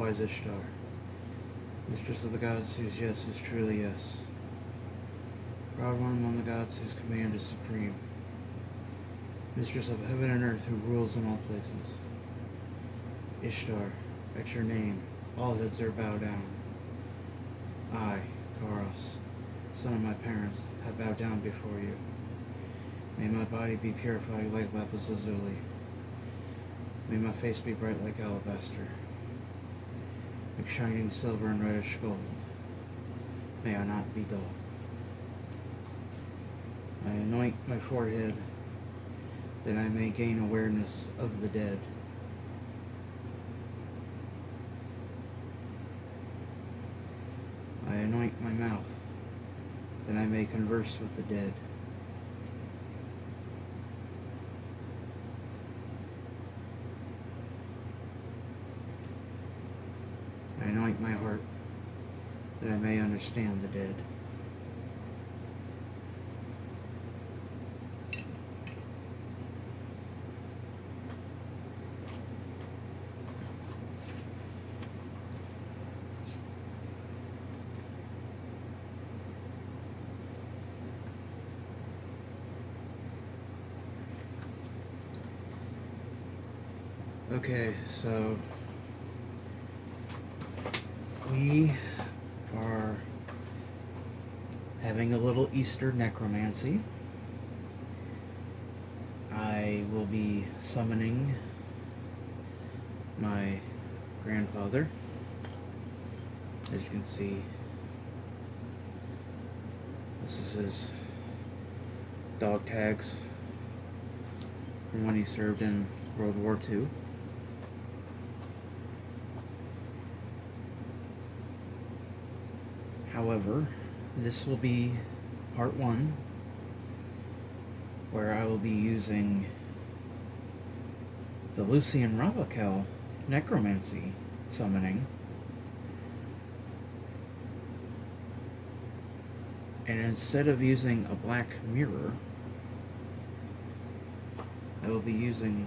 all-wise Ishtar, mistress of the gods whose yes is truly yes, proud one among the gods whose command is supreme, mistress of heaven and earth who rules in all places. Ishtar, at your name, all heads are bowed down. I, Karos, son of my parents, have bowed down before you. May my body be purified like lapis lazuli. May my face be bright like alabaster, like shining silver and reddish gold. May I not be dull. I anoint my forehead that I may gain awareness of the dead. I anoint my mouth that I may converse with the dead. I anoint my heart that I may understand the dead. Okay, so we are having a little Easter necromancy. I will be summoning my grandfather. As you can see, this is his dog tags from when he served in World War II. However, this will be part 1, where I will be using the Lucian Ravakel Necromancy summoning. And instead of using a black mirror, I will be using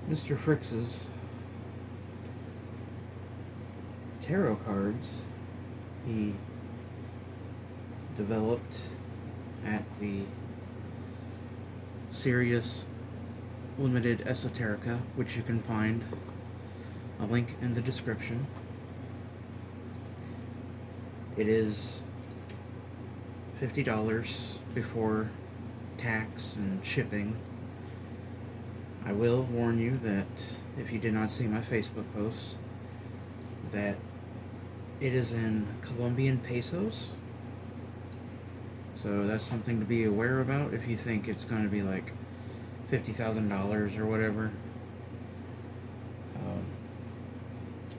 Mr. Fricks's tarot cards he developed at the Sirius Limited Esoterica, which you can find a link in the description. It is $50 before tax and shipping. I will warn you that if you did not see my Facebook post, that it is in Colombian pesos. So that's something to be aware about if you think it's going to be like $50,000 or whatever.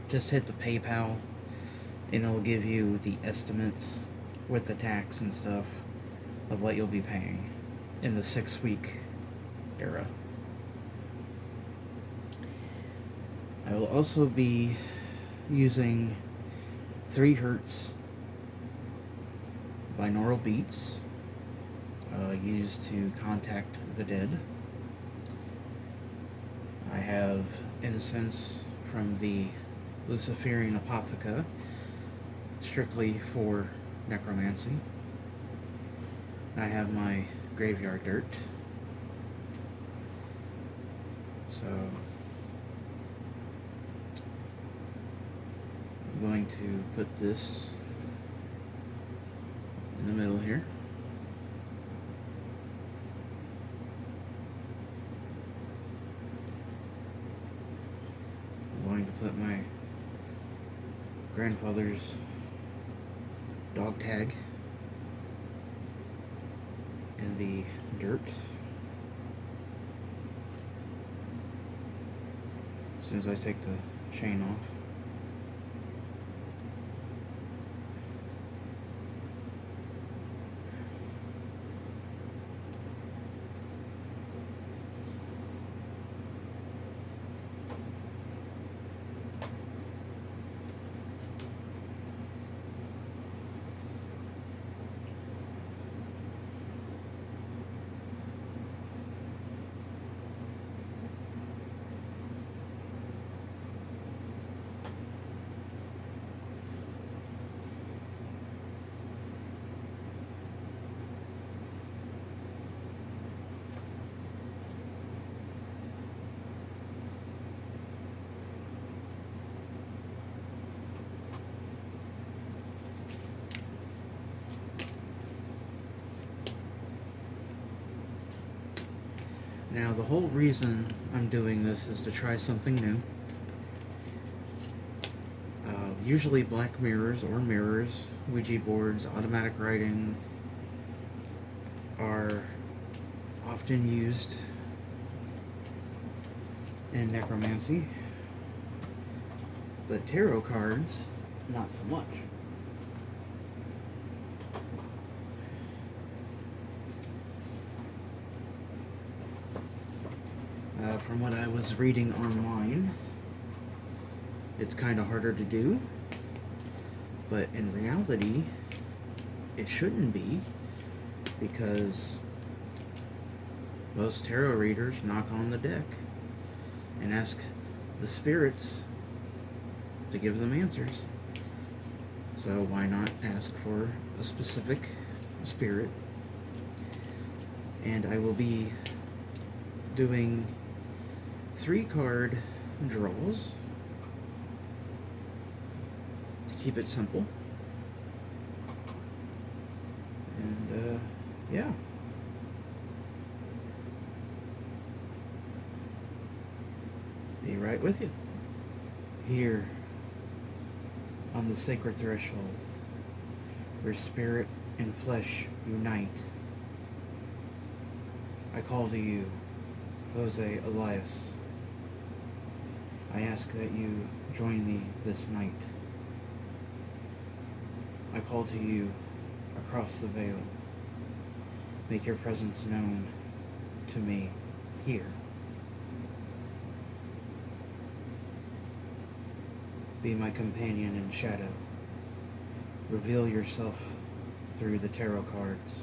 Just hit the PayPal and it'll give you the estimates with the tax and stuff of what you'll be paying in the 6-week era. I will also be using 3 Hertz binaural beats used to contact the dead. I have incense from the Luciferian Apotheca, strictly for necromancy. I have my graveyard dirt. So I'm going to put this in the middle here. I'm going to put my grandfather's dog tag in the dirt. As soon as I take the chain off. Now, the whole reason I'm doing this is to try something new. Usually black mirrors or mirrors, Ouija boards, automatic writing are often used in necromancy, but tarot cards, not so much. From what I was reading online, it's kind of harder to do, but in reality, it shouldn't be, because most tarot readers knock on the deck and ask the spirits to give them answers. So why not ask for a specific spirit? And I will be doing 3-card draws to keep it simple. And yeah. Be right with you. Here on the sacred threshold, where spirit and flesh unite, I call to you, Jose Elias. I ask that you join me this night. I call to you across the veil. Make your presence known to me here. Be my companion in shadow. Reveal yourself through the tarot cards.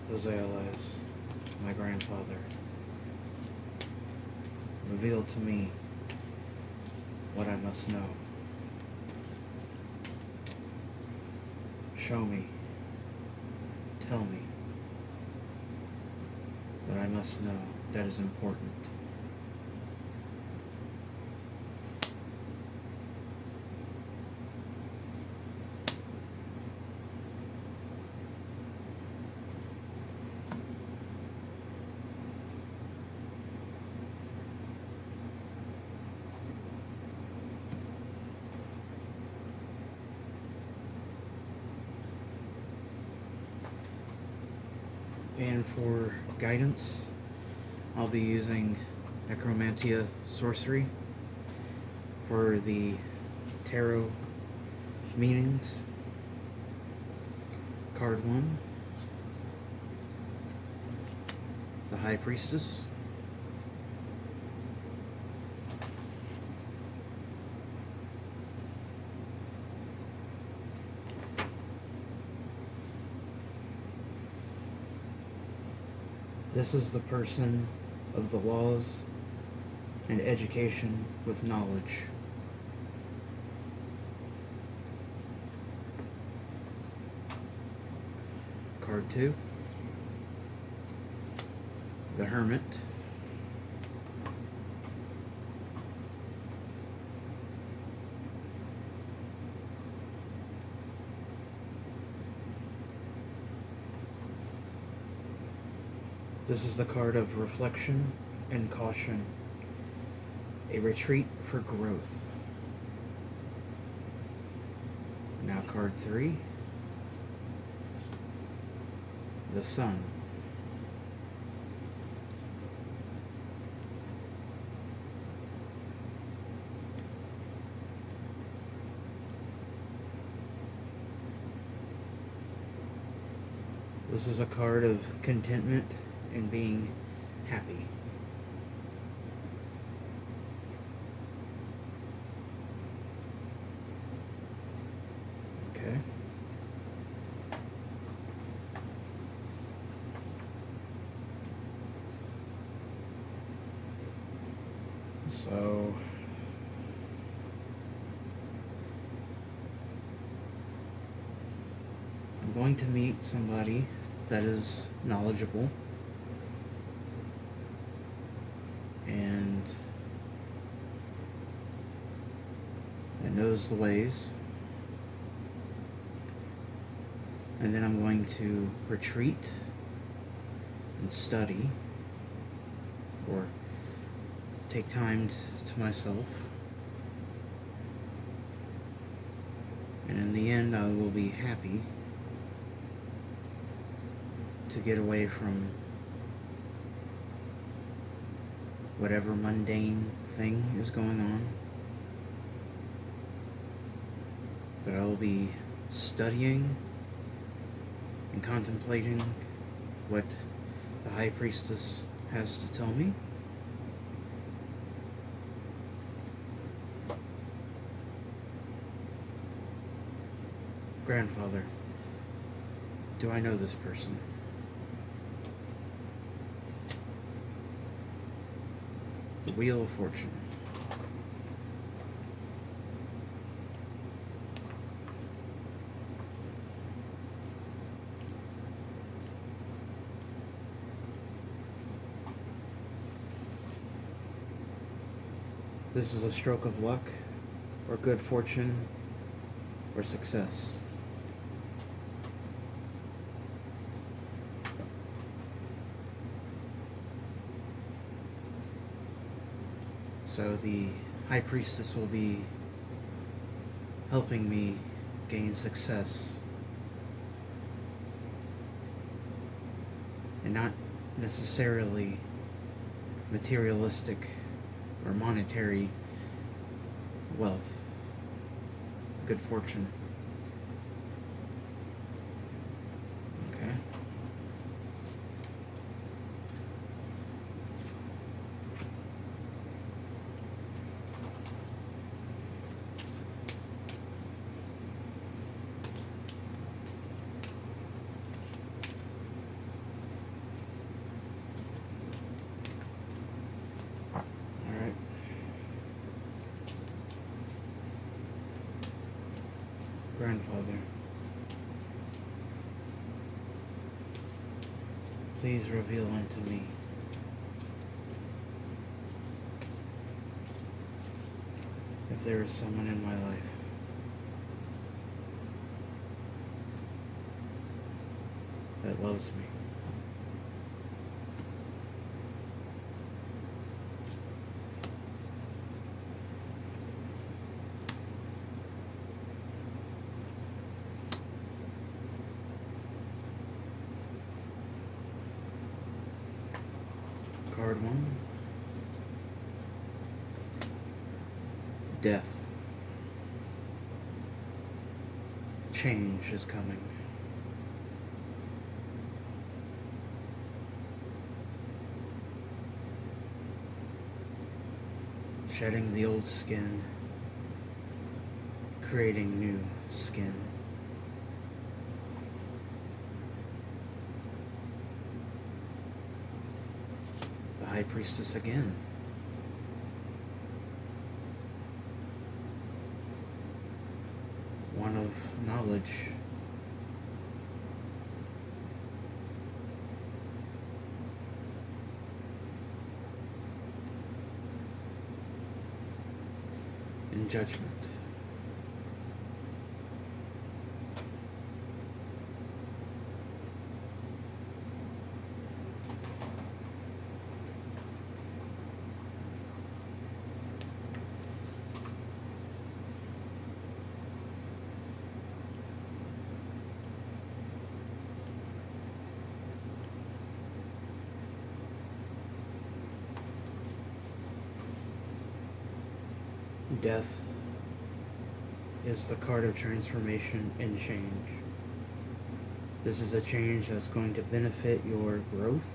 Jose Elias, my grandfather, reveal to me what I must know. Show me, tell me what I must know that is important. And for guidance, I'll be using Necromanteia Sorcery for the tarot meanings. Card 1, the High Priestess. This is the person of the laws and education with knowledge. Card 2, the Hermit. This is the card of reflection and caution, a retreat for growth. Now card 3, the Sun. This is a card of contentment and being happy. Okay. So I'm going to meet somebody that is knowledgeable and that knows the ways. And then I'm going to retreat and study, or take time to myself. And in the end, I will be happy to get away from whatever mundane thing is going on. But I will be studying and contemplating what the High Priestess has to tell me. Grandfather, do I know this person? The Wheel of Fortune. This is a stroke of luck, or good fortune, or success. So the High Priestess will be helping me gain success, and not necessarily materialistic or monetary wealth, good fortune. Okay. Grandfather, please reveal unto me if there is someone in my life that loves me. Card 1. Death. Change is coming. Shedding the old skin, creating new skin. The High Priestess again. One of knowledge. And judgment. Death is the card of transformation and change. This is a change that's going to benefit your growth.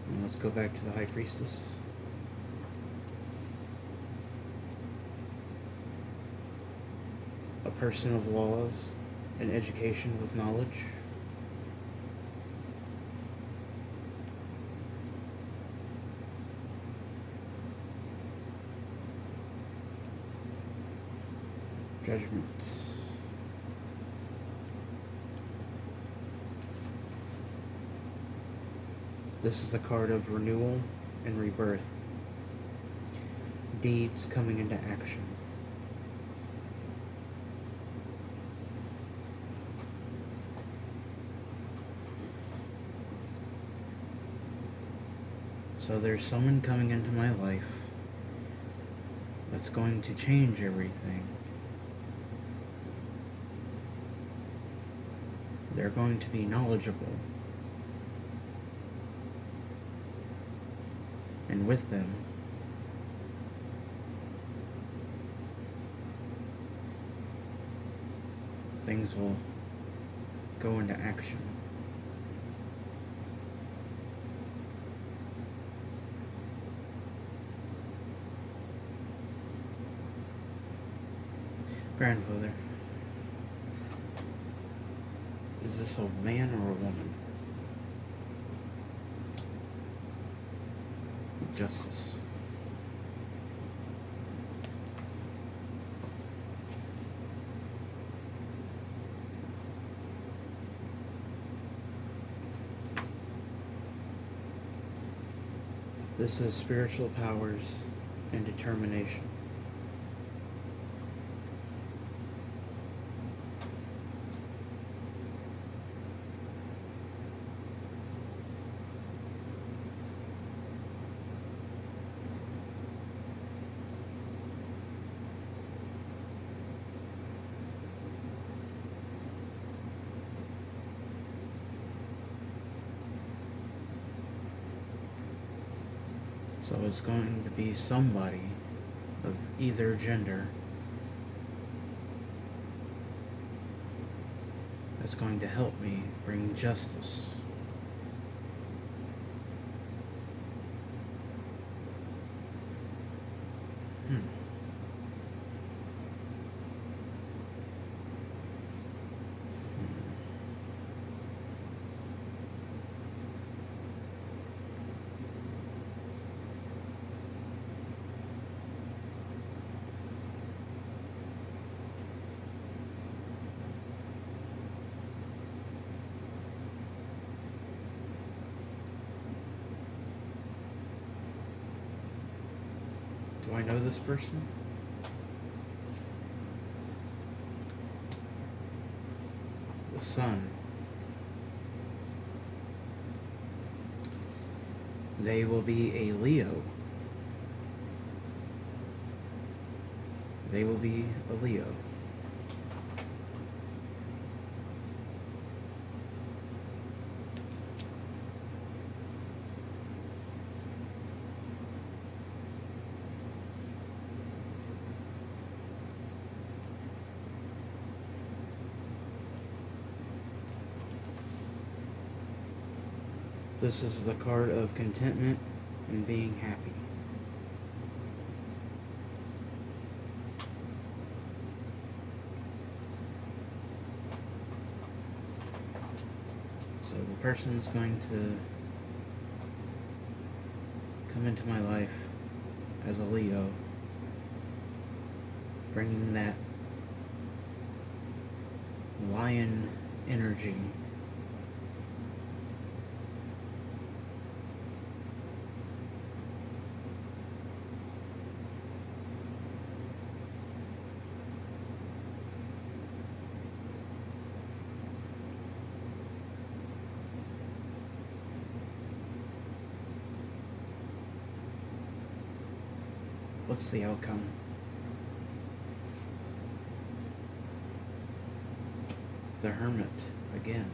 And let's go back to the High Priestess. A person of laws and education with knowledge. Judgment. This is a card of renewal and rebirth. Deeds coming into action. So there's someone coming into my life that's going to change everything. They're going to be knowledgeable. And with them, things will go into action. Grandfather. Is this a man or a woman? Justice. This is spiritual powers and determination. So it's going to be somebody of either gender that's going to help me bring justice. Do I know this person? The Sun. They will be a Leo. They will be a Leo. This is the card of contentment and being happy. So the person's going to come into my life as a Leo, bringing that lion energy. What's the outcome? The Hermit again.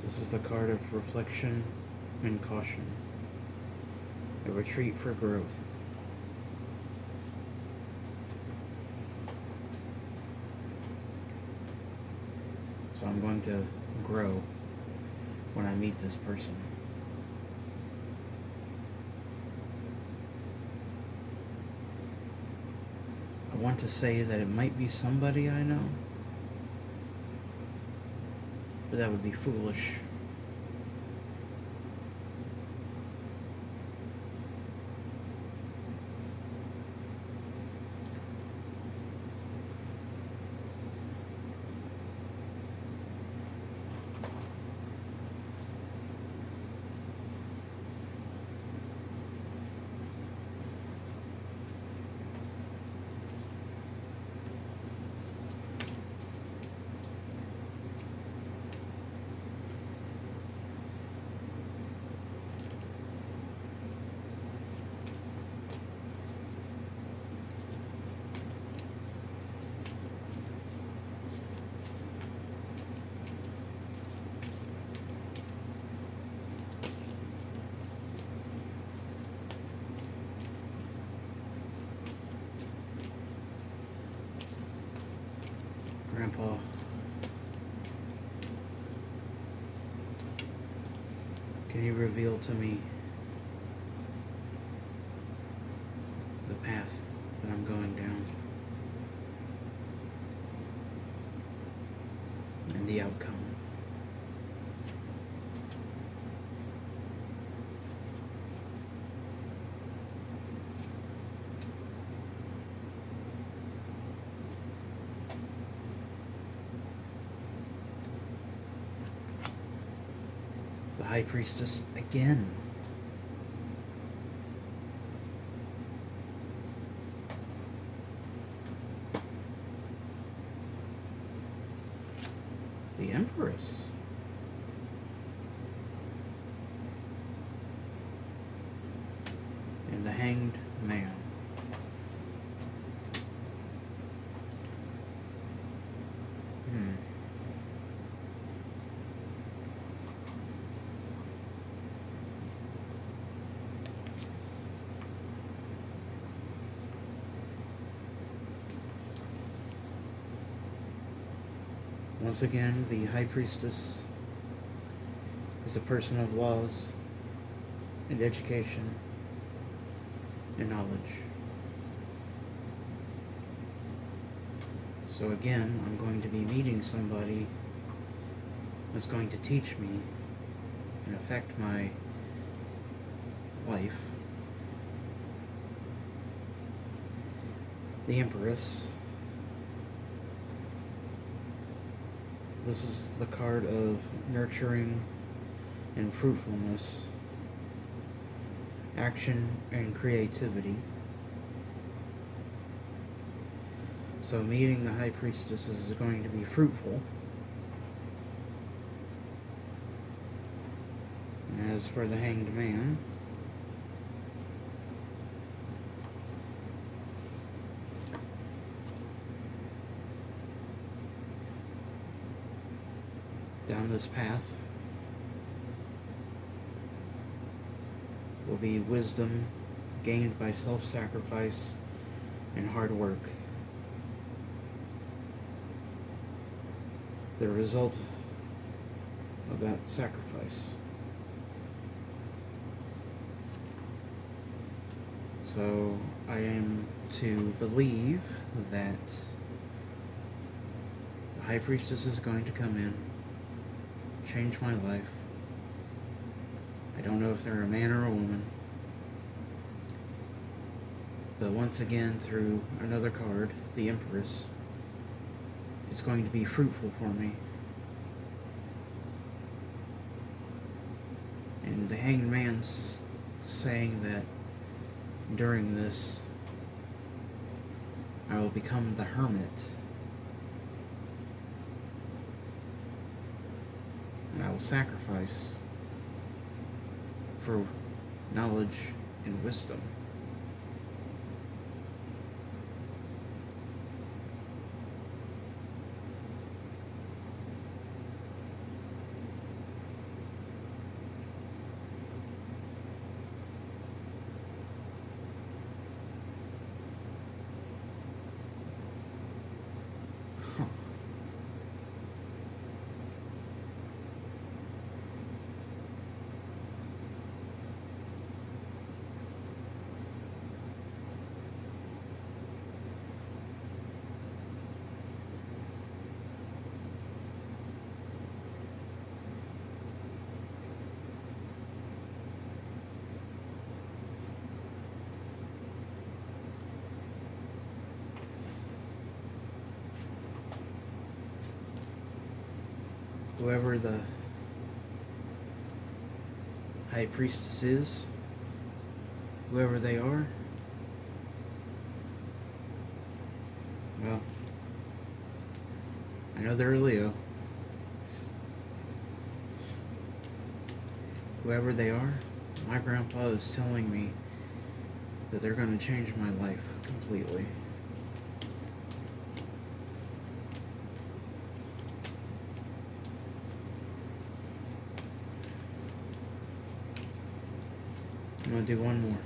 This is the card of reflection and caution. A retreat for growth. So I'm going to grow when I meet this person. I want to say that it might be somebody I know, but that would be foolish. Grandpa, can you reveal to me the path that I'm going down and the outcome? The High Priestess again. The Empress. And the Hanged Man. Once again, the High Priestess is a person of laws and education and knowledge. So again, I'm going to be meeting somebody that's going to teach me and affect my life. The Empress. This is the card of nurturing and fruitfulness, action and creativity. So meeting the High Priestess is going to be fruitful. And as for the Hanged Man, down this path will be wisdom gained by self-sacrifice and hard work. The result of that sacrifice. So I am to believe that the High Priestess is going to come in, change my life. I don't know if they're a man or a woman. But once again, through another card, the Empress, it's going to be fruitful for me. And the Hanged Man's saying that during this, I will become the hermit. And I will sacrifice for knowledge and wisdom. Whoever the High Priestess is, whoever they are, well, I know they're a Leo. Whoever they are, my grandpa is telling me that they're going to change my life completely. I'm going to do one more.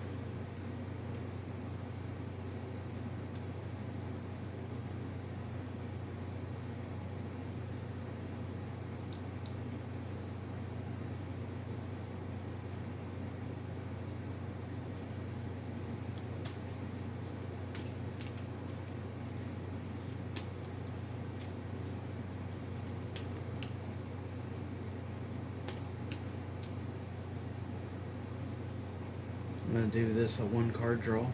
going to do this a 1-card draw.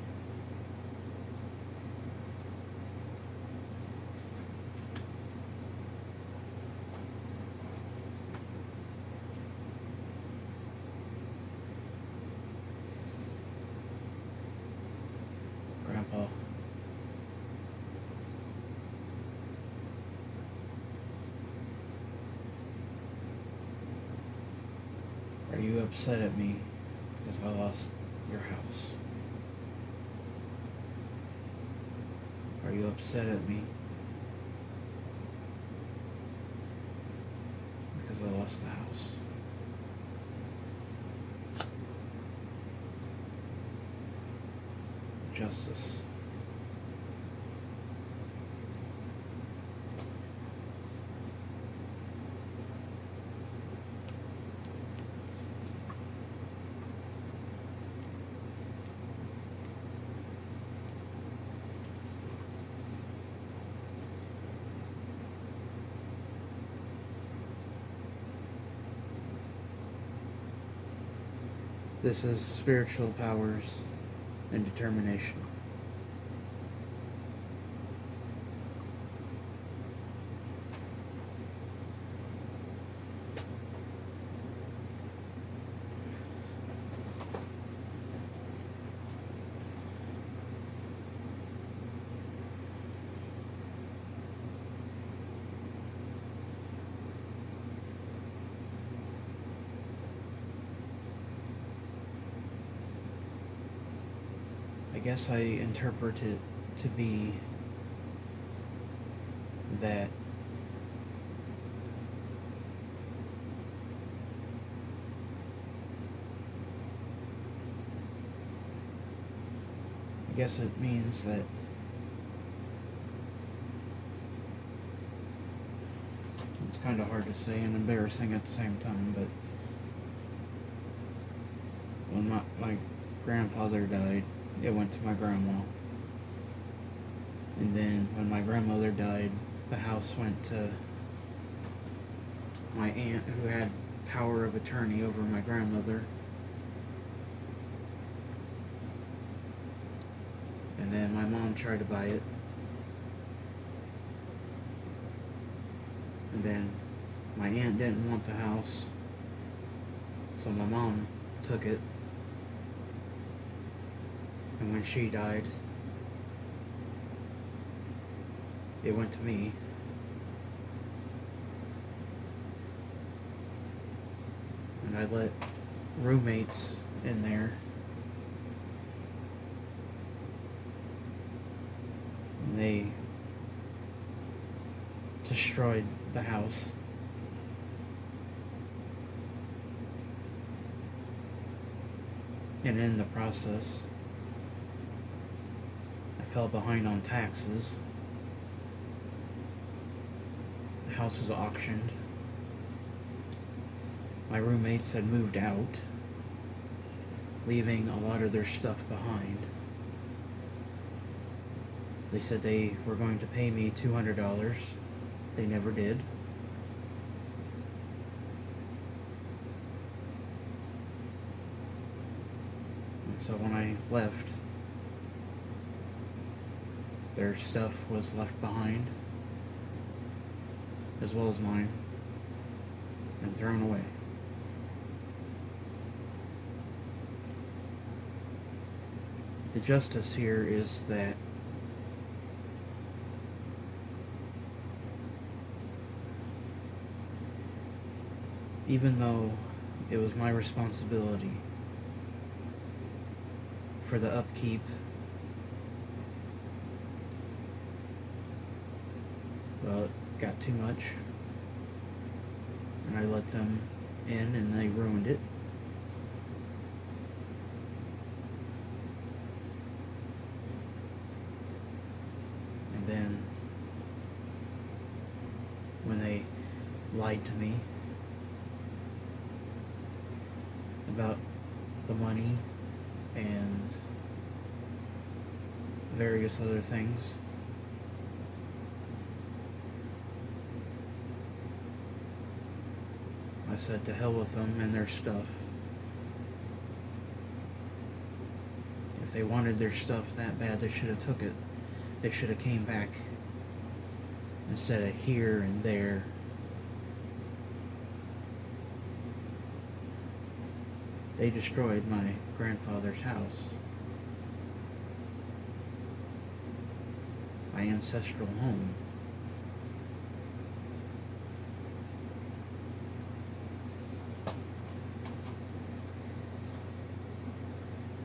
Grandpa. Are you upset at me because I lost your house? Are you upset at me because I lost the house? Justice. This is spiritual powers and determination. I guess I interpret it to be that I guess it means that it's kind of hard to say and embarrassing at the same time, but when my grandfather died, it went to my grandma. And then when my grandmother died, the house went to my aunt, who had power of attorney over my grandmother. And then my mom tried to buy it. And then my aunt didn't want the house, so my mom took it. And when she died, it went to me. And I let roommates in there. And they destroyed the house. And in the process, I fell behind on taxes. The house was auctioned. My roommates had moved out, leaving a lot of their stuff behind. They said they were going to pay me $200. They never did. And so when I left, their stuff was left behind, as well as mine, and thrown away. The justice here is that even though it was my responsibility for the upkeep, well, it got too much, and I let them in and they ruined it. And then when they lied to me about the money and various other things, I said to hell with them and their stuff. If they wanted their stuff that bad, they should have took it. They should have came back instead of here and there. They destroyed my grandfather's house, my ancestral home.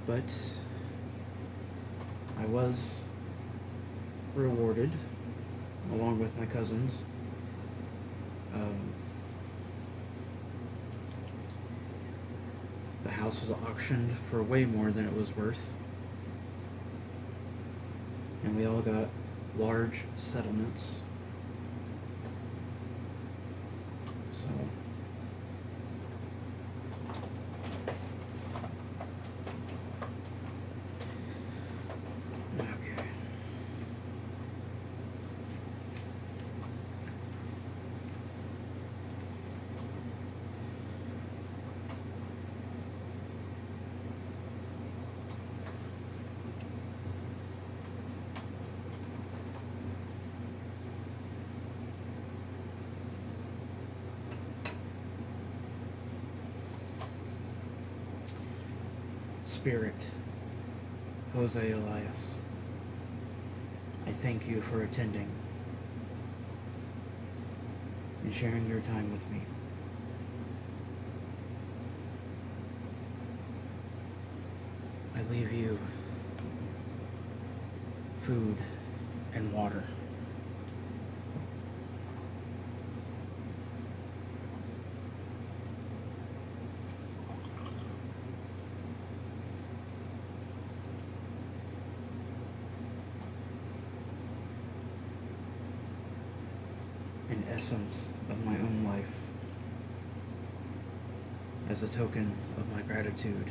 But I was rewarded, along with my cousins. The house was auctioned for way more than it was worth. And we all got large settlements. So okay. Spirit, Jose Elias, I thank you for attending and sharing your time with me. I leave you food and water. An essence of my own life as a token of my gratitude.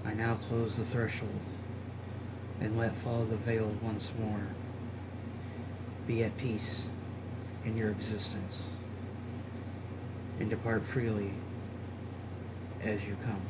I now close the threshold and let fall the veil once more. Be at peace in your existence and depart freely as you come.